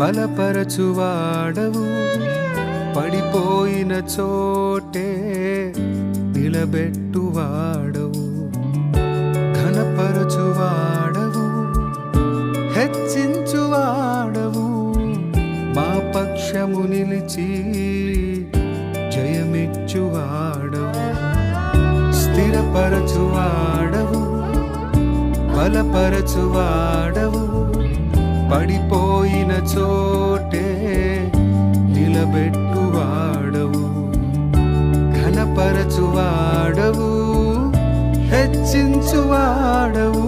బలపరచువాడవు, పడిపోయిన చోటే నిలబెట్టువాడవు, ఘనపరచువాడవు, హెచ్చించువాడవు, మా పక్షము నిలిచి జయమిచ్చువాడవు, స్థిరపరచువాడవు, బలపరచువాడవు, పడిపోయిన చోటే నిలబెట్టువాడవు, ఘనపరచువాడవు, హెచ్చించువాడవు,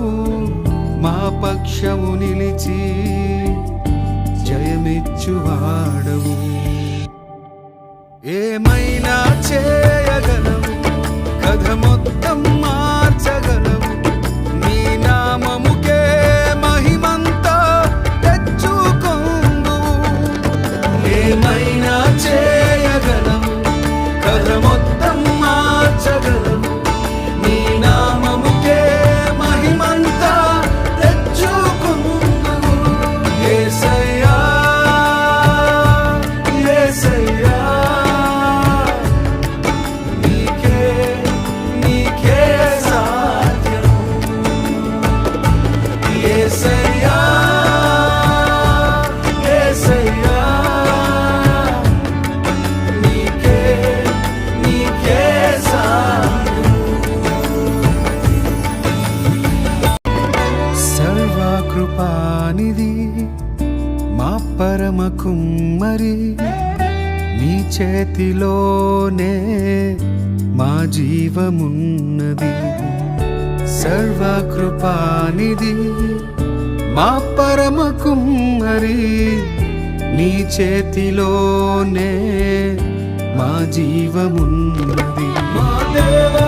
మా పక్షము నిలిచి జయమిచ్చువాడవు. ఏమైనా చేయగలవు, కథ మొత్తం మార్చగలవు, నీ నామముకే మహిమంతా తెచ్చుకొందువు. ఏమైనా చేయగలవు, కథ మొత్తం మార్చగలవు, నీ నామముకే మహిమంతా తెచ్చుకొందువు. యేసయ్యా యేసయ్యా, నీకే సాధ్యము. యేసయ్యా యేసయ్యా, నీకే సాధ్యము. సర్వకృపానిధి మా పరమ కుమ్మరి, నీ చేతిలోనే మా జీవమున్నది. సర్వకృపానిధి మా పరమ కుమ్మరి, నీ చేతిలోనే మా జీవమున్నది. మా దేవా